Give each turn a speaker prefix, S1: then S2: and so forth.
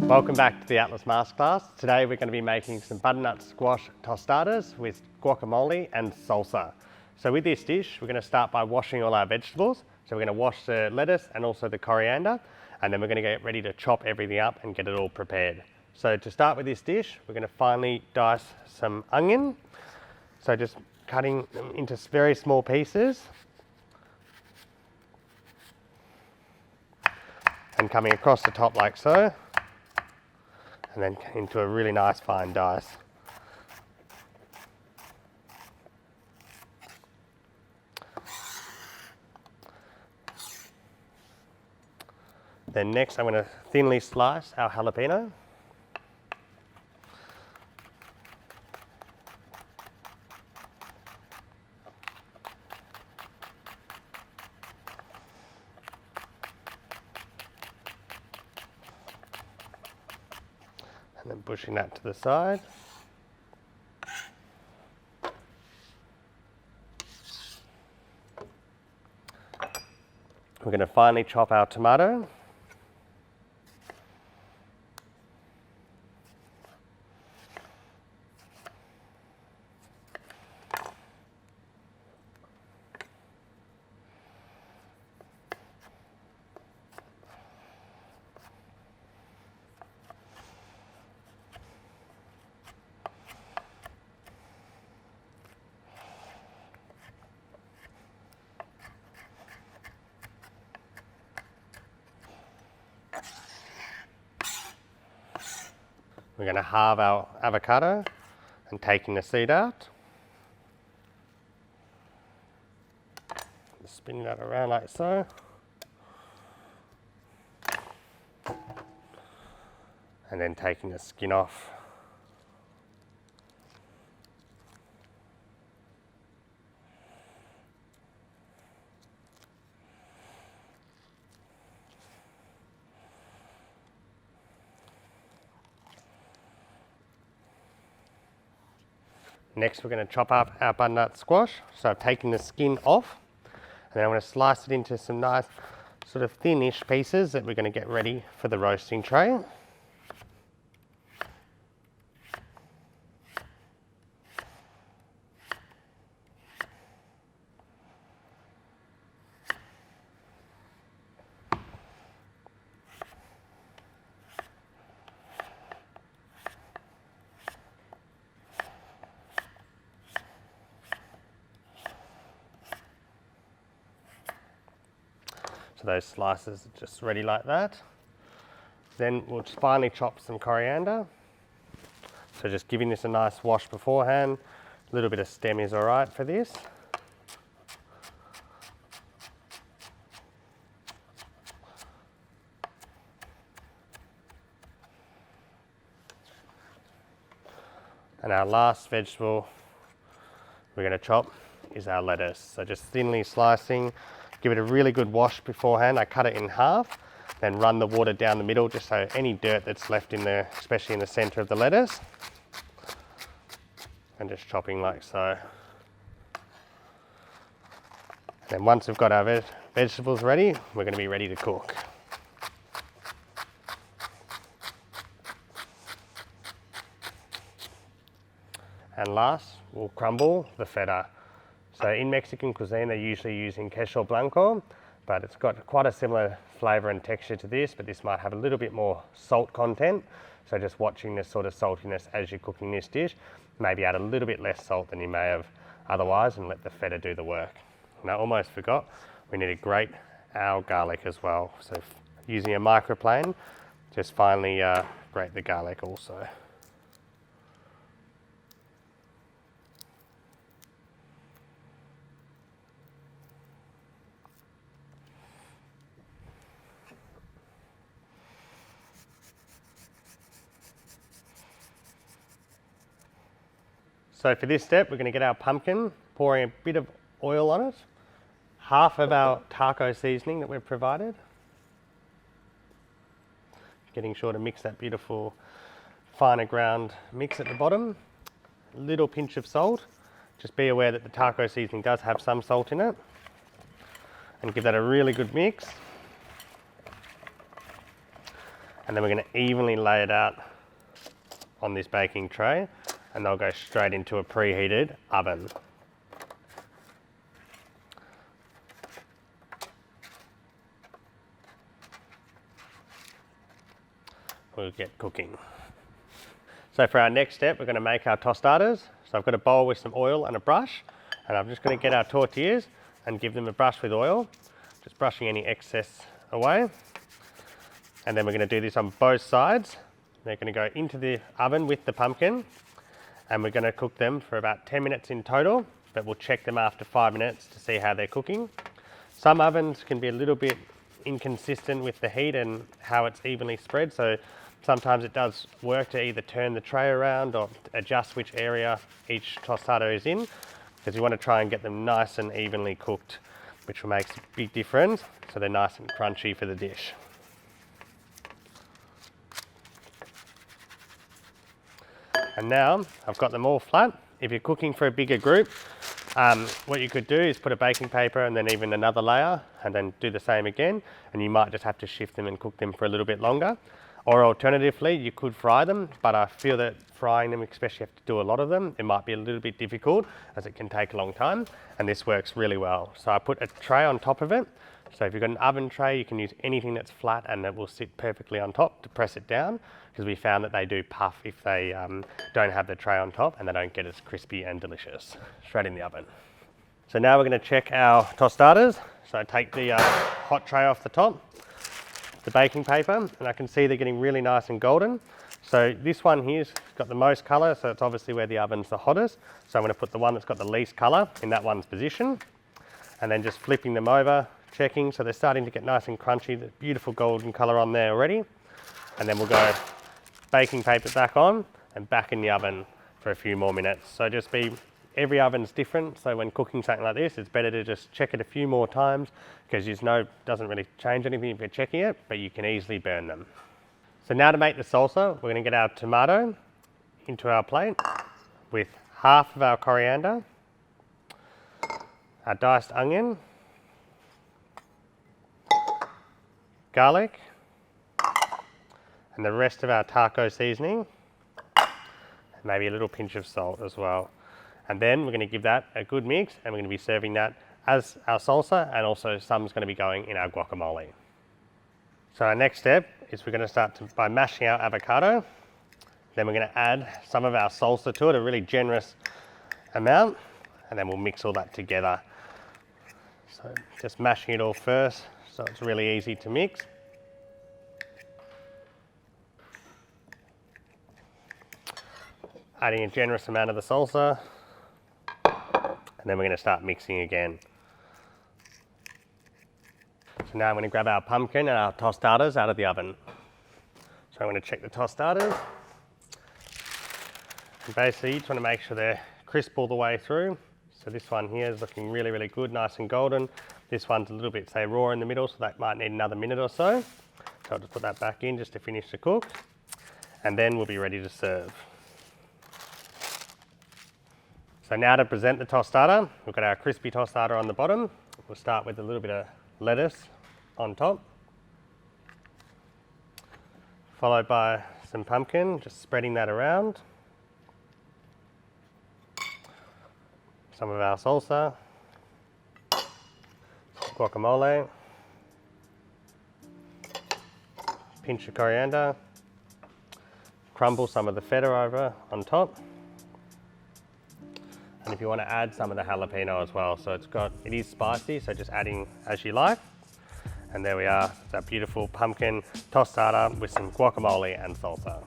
S1: Welcome back to the Atlas Masterclass. Today we're going to be making some butternut squash tostadas with guacamole and salsa. So with this dish, we're going to start by washing all our vegetables. So we're going to wash the lettuce and also the coriander, and then we're going to get ready to chop everything up and get it all prepared. So to start with this dish, we're going to finely dice some onion. So just cutting them into very small pieces and coming across the top like so, and then into a really nice fine dice. Then next I'm going to thinly slice our jalapeno. And then pushing that to the side. We're going to finely chop our tomato. We're going to halve our avocado and taking the seed out. Spin that around like so. And then taking the skin off. Next we're going to chop up our butternut squash. So I've taken the skin off, and then I'm going to slice it into some nice sort of thinnish pieces that we're going to get ready for the roasting tray. So those slices are just ready like that. Then we'll just finely chop some coriander. So just giving this a nice wash beforehand. A little bit of stem is all right for this. And our last vegetable we're going to chop is our lettuce. So just thinly slicing. Give it a really good wash beforehand. I cut it in half, then run the water down the middle just so any dirt that's left in there, especially in the center of the lettuce, and just chopping like so. Then once we've got our vegetables ready, we're going to be ready to cook. And last, we'll crumble the feta. So in Mexican cuisine, they're usually using queso blanco, but it's got quite a similar flavor and texture to this, but this might have a little bit more salt content. So just watching this sort of saltiness as you're cooking this dish, maybe add a little bit less salt than you may have otherwise and let the feta do the work. And I almost forgot, we need to grate our garlic as well. So using a microplane, just finely grate the garlic also. So for this step, we're going to get our pumpkin, pouring a bit of oil on it, half of our taco seasoning that we've provided. Getting sure to mix that beautiful finer ground mix at the bottom. A little pinch of salt. Just be aware that the taco seasoning does have some salt in it. And give that a really good mix. And then we're going to evenly lay it out on this baking tray, and they'll go straight into a preheated oven. We'll get cooking. So for our next step, we're going to make our tostadas. So I've got a bowl with some oil and a brush, and I'm just going to get our tortillas and give them a brush with oil, just brushing any excess away. And then we're going to do this on both sides. They're going to go into the oven with the pumpkin, and we're going to cook them for about 10 minutes in total, but we'll check them after 5 minutes to see how they're cooking. Some ovens can be a little bit inconsistent with the heat and how it's evenly spread, so sometimes it does work to either turn the tray around or adjust which area each tostada is in, because you want to try and get them nice and evenly cooked, which will make a big difference, so they're nice and crunchy for the dish. And now I've got them all flat. If you're cooking for a bigger group, what you could do is put a baking paper and then even another layer, and then do the same again, and you might just have to shift them and cook them for a little bit longer. Or alternatively, you could fry them, but I feel that frying them, especially if you have to do a lot of them, it might be a little bit difficult as it can take a long time, and this works really well. So I put a tray on top of it. So if you've got an oven tray, you can use anything that's flat and it will sit perfectly on top to press it down, because we found that they do puff if they don't have the tray on top, and they don't get as crispy and delicious. Straight in the oven. So now we're going to check our tostadas. So I take the hot tray off the top, the baking paper, and I can see they're getting really nice and golden. So this one here's got the most colour, so it's obviously where the oven's the hottest. So I'm going to put the one that's got the least colour in that one's position, and then just flipping them over, checking, so they're starting to get nice and crunchy, the beautiful golden colour on there already. And then we'll go baking paper back on and back in the oven for a few more minutes. So just every oven's different, so when cooking something like this, it's better to just check it a few more times, because you know it doesn't really change anything if you're checking it, but you can easily burn them. So now to make the salsa, we're going to get our tomato into our plate with half of our coriander, our diced onion, garlic, and the rest of our taco seasoning, and maybe a little pinch of salt as well. And then we're going to give that a good mix, and we're going to be serving that as our salsa, and also some's going to be going in our guacamole. So our next step is we're going to start by mashing our avocado. Then we're going to add some of our salsa to it, a really generous amount, and then we'll mix all that together. So just mashing it all first, so it's really easy to mix. Adding a generous amount of the salsa, and then we're going to start mixing again. So now I'm going to grab our pumpkin and our tostadas out of the oven. So I'm going to check the tostadas. And basically you just want to make sure they're crisp all the way through. So this one here is looking really, really good, nice and golden. This one's a little bit, say, raw in the middle, so that might need another minute or so. So I'll just put that back in just to finish the cook. And then we'll be ready to serve. So now to present the tostada, we've got our crispy tostada on the bottom. We'll start with a little bit of lettuce on top, followed by some pumpkin, just spreading that around. Some of our salsa, guacamole, pinch of coriander, crumble some of the feta over on top. And if you want to add some of the jalapeno as well, so it is spicy, so just adding as you like. And there we are, that beautiful pumpkin tostada with some guacamole and salsa.